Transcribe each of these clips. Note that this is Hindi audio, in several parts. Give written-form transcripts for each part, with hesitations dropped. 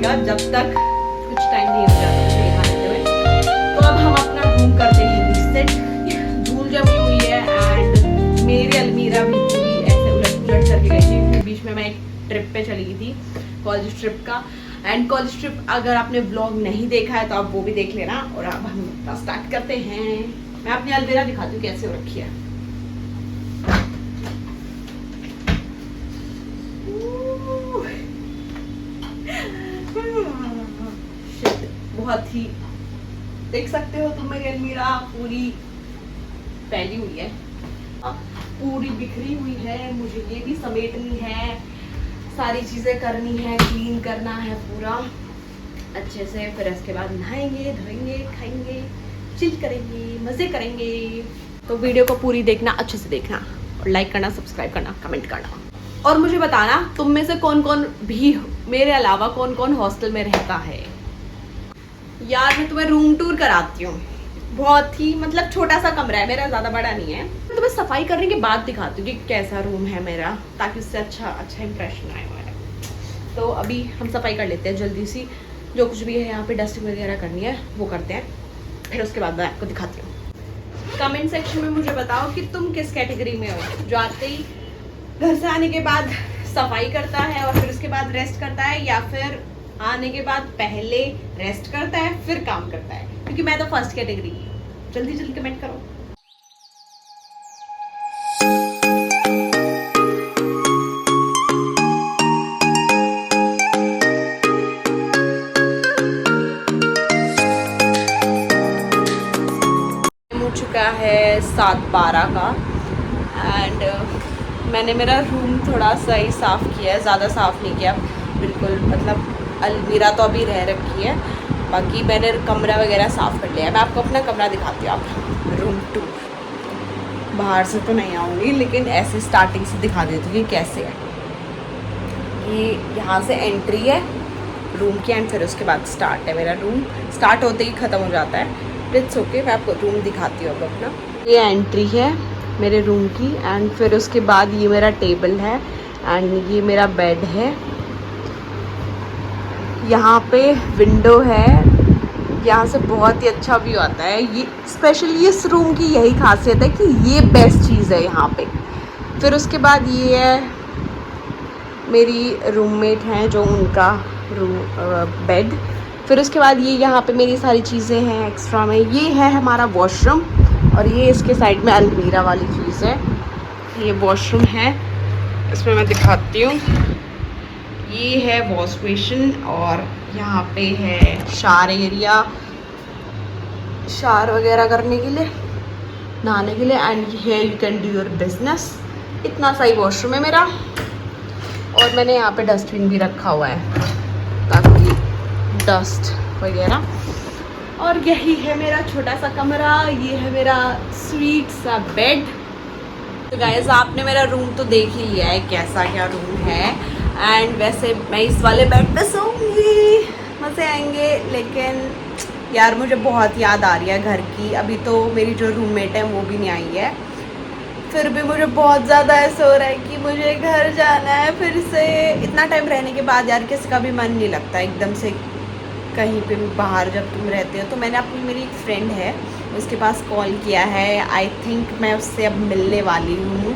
जाएगा जब तक कुछ टाइम नहीं हो जाता मुझे यहाँ आते हुए। तो अब हम अपना रूम करते हैं रीसेट। धूल जमी हुई है एंड मेरी अलमीरा भी पूरी ऐसे उलट पुलट करके गई थी। फिर बीच में मैं एक ट्रिप पे चली गई थी, कॉलेज ट्रिप का। एंड कॉलेज ट्रिप अगर आपने व्लॉग नहीं देखा है तो आप वो भी देख लेना। और अब हम स्टार्ट करते हैं। मैं अपनी अलमीरा दिखाती हूँ कैसे हो रखी है। बहुत ही देख सकते हो तुम मेरी अलमीरा पूरी फैली हुई है, पूरी बिखरी हुई है। मुझे ये भी समेटनी है, सारी चीजें करनी है, क्लीन करना है पूरा अच्छे से। फिर इसके बाद नहाएंगे, धोएंगे, खाएंगे, चिल करेंगे, मजे करेंगे। तो वीडियो को पूरी देखना, अच्छे से देखना और लाइक करना, सब्सक्राइब करना, कमेंट करना। और मुझे बताना तुम में से कौन कौन भी मेरे अलावा कौन कौन हॉस्टल में रहता है। यार मैं तुम्हें रूम टूर कराती हूँ। बहुत ही मतलब छोटा सा कमरा है मेरा, ज्यादा बड़ा नहीं है। मैं तुम्हें सफाई करने के बाद दिखाती हूँ कि कैसा रूम है मेरा, ताकि उससे अच्छा इंप्रेशन आए मेरा। तो अभी हम सफाई कर लेते हैं जल्दी सी। जो कुछ भी है यहाँ पे डस्टिंग वगैरह करनी है वो करते हैं, फिर उसके बाद मैं आपको दिखाती हूँ। कमेंट सेक्शन में मुझे बताओ कि तुम किस कैटेगरी में हो, जो आते ही घर से आने के बाद सफाई करता है और फिर उसके बाद रेस्ट करता है, या फिर आने के बाद पहले रेस्ट करता है फिर काम करता है। क्योंकि मैं तो फर्स्ट कैटेगरी की हूँ। जल्दी जल्दी कमेंट करो। हो चुका है 7:12 का एंड मैंने मेरा रूम थोड़ा सा ही साफ़ किया है, ज़्यादा साफ़ नहीं किया बिल्कुल। मतलब अलमीरा तो अभी रह रखी है, बाकी मैंने कमरा वगैरह साफ़ कर लिया है। मैं आपको अपना कमरा दिखाती हूँ। आप रूम टूर बाहर से तो नहीं आऊँगी, लेकिन ऐसे स्टार्टिंग से दिखा देती हूँ कि कैसे है। ये यहाँ से एंट्री है रूम की एंड फिर उसके बाद स्टार्ट है। मेरा रूम स्टार्ट होते ही ख़त्म हो जाता है। इट्स ओके, मैं आपको रूम दिखाती हूँ अब अपना। ये एंट्री है मेरे रूम की एंड फिर उसके बाद ये मेरा टेबल है एंड ये मेरा बेड है। यहाँ पे विंडो है, यहाँ से बहुत ही अच्छा व्यू आता है। ये स्पेशली इस रूम की यही खासियत है कि ये बेस्ट चीज़ है यहाँ पे। फिर उसके बाद ये है मेरी रूममेट हैं जो उनका बेड। फिर उसके बाद ये यहाँ पे मेरी सारी चीज़ें हैं एक्स्ट्रा में। ये है हमारा वॉशरूम और ये इसके साइड में अलमीरा वाली चीज़ है। ये वॉशरूम है, इसमें मैं दिखाती हूँ। ये है वॉश बेसिन और यहाँ पे है शावर एरिया, शावर वगैरह करने के लिए, नहाने के लिए। And here you can do your business. इतना सा ही वॉशरूम है मेरा। और मैंने यहाँ पे डस्टबिन भी रखा हुआ है ताकि डस्ट वगैरह। और यही है मेरा छोटा सा कमरा। ये है मेरा स्वीट सा बेड। तो गाइस आपने मेरा रूम तो देख ही लिया है कैसा क्या रूम है। एंड वैसे मैं इस वाले बेड पे सोऊंगी, मज़े आएंगे। लेकिन यार मुझे बहुत याद आ रही है घर की। अभी तो मेरी जो रूममेट है वो भी नहीं आई है, फिर भी मुझे बहुत ज़्यादा ऐसा हो रहा है कि मुझे घर जाना है फिर से। इतना टाइम रहने के बाद यार किसी का भी मन नहीं लगता एकदम से कहीं पे भी बाहर जब तुम रहते हो। तो मैंने अपनी मेरी एक फ्रेंड है उसके पास कॉल किया है। आई थिंक मैं उससे अब मिलने वाली हूँ,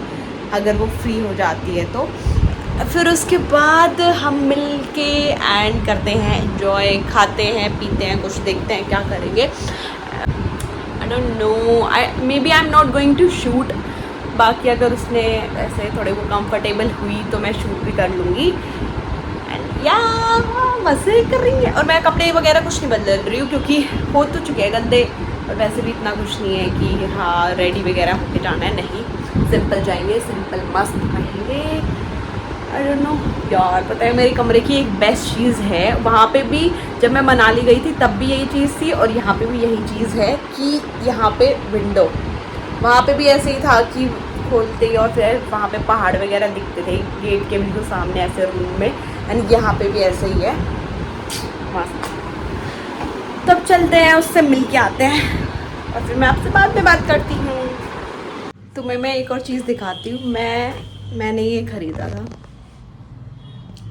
अगर वो फ्री हो जाती है तो। फिर उसके बाद हम मिल के एंड करते हैं एंजॉय, खाते हैं, पीते हैं, कुछ देखते हैं क्या करेंगे। I don't know, maybe I am not going to shoot. बाकी अगर उसने ऐसे थोड़े वो कंफर्टेबल हुई तो मैं शूट भी कर लूँगी। एंड या मज़े करेंगे। और मैं कपड़े वगैरह कुछ नहीं बदल रही हूँ क्योंकि हो तो चुके हैं गंदे। और वैसे भी इतना कुछ नहीं है कि हाँ रेडी वगैरह होके जाना है, नहीं, सिंपल जाएंगे, सिंपल मस्त रहेंगे। आई डोंट नो यार। पता है मेरे कमरे की एक बेस्ट चीज़ है, वहाँ पे भी जब मैं मनाली गई थी तब भी यही चीज़ थी और यहाँ पे भी यही चीज़ है कि यहाँ पे विंडो, वहाँ पे भी ऐसे ही था कि खोलते ही और फिर वहाँ पे पहाड़ वगैरह दिखते थे गेट के बिल्कुल सामने ऐसे रूम में। एंड यहाँ पे भी ऐसे ही है मस्त। तब चलते हैं, उससे मिल के आते हैं और फिर मैं आपसे बाद में बात करती हूँ। तुम्हें मैं एक और चीज़ दिखाती हूँ। मैंने ये ख़रीदा था,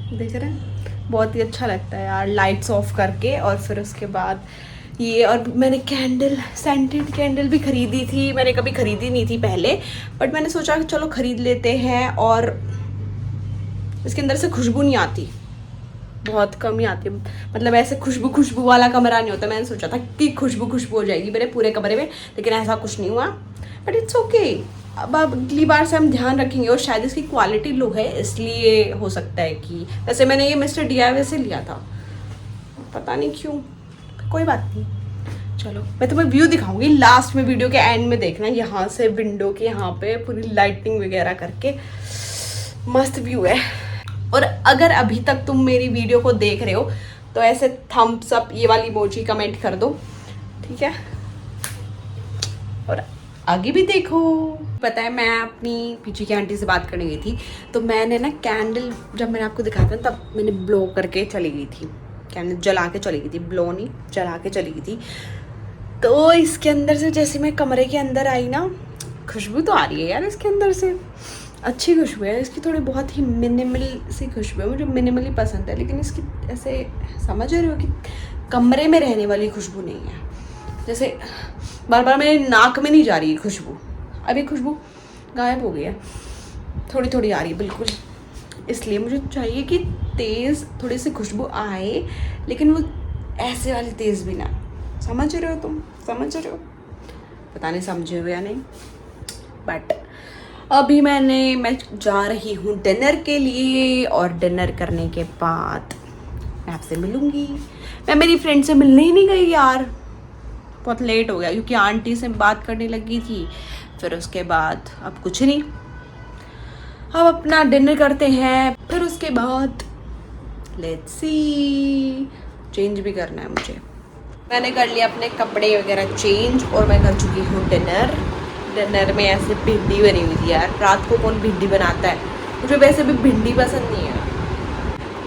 देख रहे हैं, बहुत ही अच्छा लगता है यार लाइट्स ऑफ करके। और फिर उसके बाद ये, और मैंने कैंडल, सेंटेड कैंडल भी खरीदी थी। मैंने कभी खरीदी नहीं थी पहले, बट मैंने सोचा कि चलो खरीद लेते हैं। और इसके अंदर से खुशबू नहीं आती, बहुत कम ही आती है, मतलब ऐसे खुशबू वाला कमरा नहीं होता। मैंने सोचा था कि खुशबू हो जाएगी मेरे पूरे कमरे में, लेकिन ऐसा कुछ नहीं हुआ, बट इट्स ओके। अब अगली बार से हम ध्यान रखेंगे। और शायद इसकी क्वालिटी लो है, इसलिए हो सकता है कि, वैसे मैंने ये मिस्टर DIY से लिया था, पता नहीं क्यों, कोई बात नहीं। चलो मैं तुम्हें व्यू दिखाऊंगी लास्ट में, वीडियो के एंड में देखना। यहाँ से विंडो के यहाँ पे पूरी लाइटिंग वगैरह करके मस्त व्यू है। और अगर अभी तक तुम मेरी वीडियो को देख रहे हो तो ऐसे थम्स अप, ये वाली इमोजी कमेंट कर दो, ठीक है। और आगे भी देखो। पता है मैं अपनी पीछे की आंटी से बात करने गई थी, तो मैंने ना कैंडल, जब मैंने आपको दिखाया था तब मैंने ब्लो करके चली गई थी, कैंडल जला के चली गई थी, ब्लो नहीं जला के चली गई थी। तो इसके अंदर से जैसे मैं कमरे के अंदर आई ना, खुशबू तो आ रही है यार इसके अंदर से, अच्छी खुशबू है इसकी, थोड़ी बहुत ही मिनिमल सी खुशबू है। मुझे मिनिमली पसंद है, लेकिन इसकी ऐसे समझ रहे हो कि कमरे में रहने वाली खुशबू नहीं है। जैसे बार बार मेरे नाक में नहीं जा रही है खुशबू, अभी खुशबू गायब हो गई है, थोड़ी थोड़ी आ रही है बिल्कुल। इसलिए मुझे चाहिए कि तेज़ थोड़ी सी खुशबू आए, लेकिन वो ऐसे वाली तेज़ भी ना। समझ रहे हो तुम, समझ रहे हो, पता नहीं समझे हो या नहीं। बट अभी मैं जा रही हूँ डिनर के लिए, और डिनर करने के बाद मैं आपसे मिलूँगी। मैं मेरी फ्रेंड से मिलने ही नहीं गई यार, बहुत लेट हो गया, क्योंकि आंटी से बात करने लगी थी। फिर उसके बाद अब कुछ नहीं, हम अपना डिनर करते हैं, फिर उसके बाद लेट्स सी, चेंज भी करना है मुझे। मैंने कर लिया अपने कपड़े वगैरह चेंज, और मैं कर चुकी हूँ डिनर। डिनर में ऐसे भिंडी बनी हुई थी यार, रात को कौन भिंडी बनाता है, मुझे वैसे भी भिंडी पसंद नहीं है।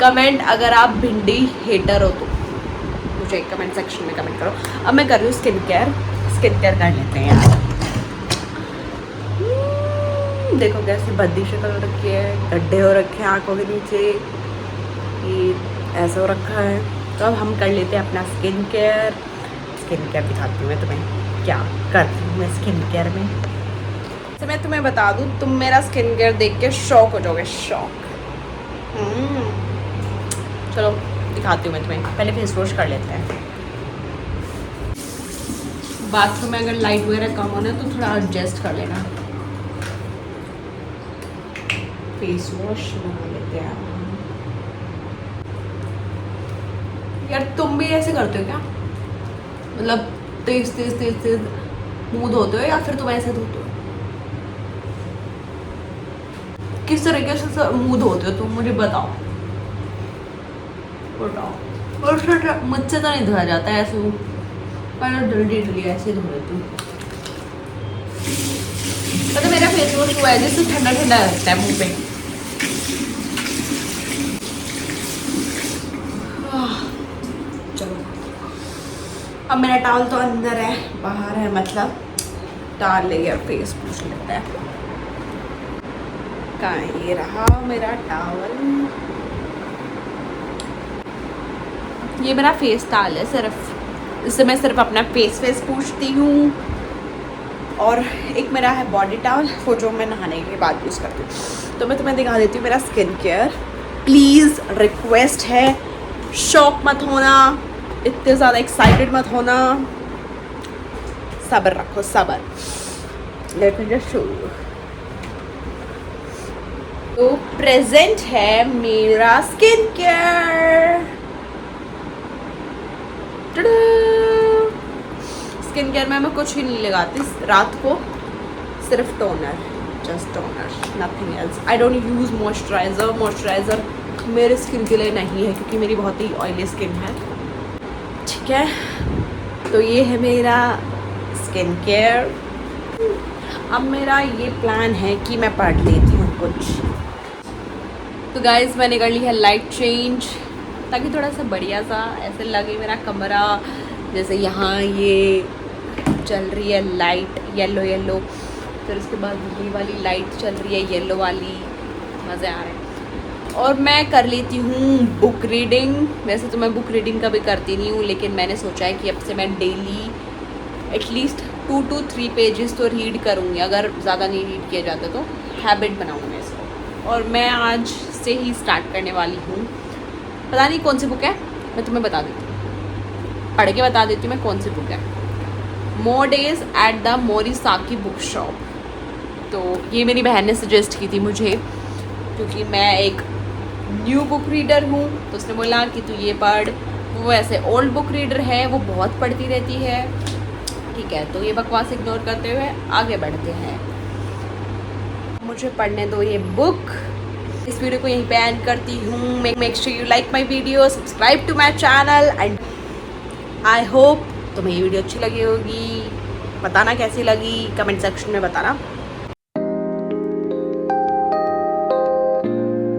कमेंट अगर आप भिंडी हेटर हो तो मुझे कमेंट सेक्शन में कमेंट करो। अब मैं कर रही हूँ स्किन केयर कर लेते हैं यार। देखो कैसे भद्दी शक्ल हो रखी है, गड्ढे हो रखे हैं आंखों के नीचे, ये ऐसा हो रखा है। तो अब हम कर लेते हैं अपना स्किन केयर दिखाती हूँ मैं तुम्हें क्या करती हूँ मैं स्किन केयर में। तो मैं तुम्हें बता दूँ, तुम मेरा स्किन केयर देख के शॉक हो जाओगे, शॉक। चलो दिखाती हूँ मैं तुम्हें, पहले फेस वॉश कर लेते हैं। बाथरूम में अगर लाइट वगैरह कम हो ना तो थोड़ा एडजस्ट कर लेना। फेस वॉश लगा लेते हैं यार। तुम भी ऐसे करते हो क्या, मतलब तेज मुंह धोते हो, या फिर तुम ऐसे धोते हो, किस तरीके से मुंह धोते हो तुम, मुझे बताओ। और फिर मुझसे तो नहीं धोया जाता है ऐसे, पर जल्दी ऐसे धो लेती हूँ। पता मेरा फेस वॉश हुआ है जिससे ठंडा लगता है मुंह पे। चलो अब मेरा टॉवल तो अंदर है, बाहर है, मतलब डाल लेंगे और फेस पूछ लेते हैं। कहाँ ये रहा मेरा टॉवल, ये मेरा फेस टॉवल है सिर्फ, इससे मैं सिर्फ अपना फेस पूछती हूँ। और एक मेरा है बॉडी टॉवल, वो जो मैं नहाने के बाद यूज़ करती हूँ। तो मैं तुम्हें दिखा देती हूँ मेरा स्किन केयर। प्लीज़ रिक्वेस्ट है, शॉक मत होना, इतने ज़्यादा एक्साइटेड मत होना, सब्र रखो, सब्र। Let me just show you. तो प्रेजेंट है मेरा स्किन केयर। स्किन केयर में मैं कुछ ही नहीं लगाती रात को, सिर्फ toner, just toner, nothing else. I don't use moisturiser मेरे स्किन के लिए नहीं है, क्योंकि मेरी बहुत ही ऑयली स्किन है, ठीक है। तो ये है मेरा स्किन केयर। अब मेरा ये प्लान है कि मैं पढ़ लेती हूँ कुछ। तो गाइज़ मैंने कर ली है लाइट चेंज, ताकि थोड़ा सा बढ़िया सा ऐसे लगे मेरा कमरा। जैसे यहाँ ये चल रही है लाइट येलो, फिर उसके बाद ये वाली लाइट चल रही है येलो वाली, मज़े आ रहे हैं। और मैं कर लेती हूँ बुक रीडिंग। वैसे तो मैं बुक रीडिंग कभी करती नहीं हूँ, लेकिन मैंने सोचा है कि अब से मैं डेली एटलीस्ट 2 to 3 पेजेस तो रीड करूँगी। अगर ज़्यादा नहीं रीड किया जाता तो हैबिट बनाऊँगी इसको। और मैं आज से ही स्टार्ट करने वाली हूँ। पता नहीं कौन सी बुक है, मैं तुम्हें बता देती हूँ, पढ़ के बता देती हूँ मैं कौन सी बुक है। More days at the Morisaki bookshop. तो ये मेरी बहन ने सजेस्ट की थी मुझे, क्योंकि मैं एक न्यू बुक रीडर हूँ, तो उसने बोला कि तू ये पढ़। वो ऐसे ओल्ड बुक रीडर है, वो बहुत पढ़ती रहती है। ठीक है, तो ये बकवास इग्नोर करते हुए आगे बढ़ते हैं। मुझे पढ़ने दो ये बुक। इस वीडियो को यहीं पे एंड करती हूँ। Make sure you like my video, subscribe to my channel and I hope तुम्हें ये वीडियो अच्छी लगी होगी। बताना कैसी लगी, कमेंट सेक्शन में बताना।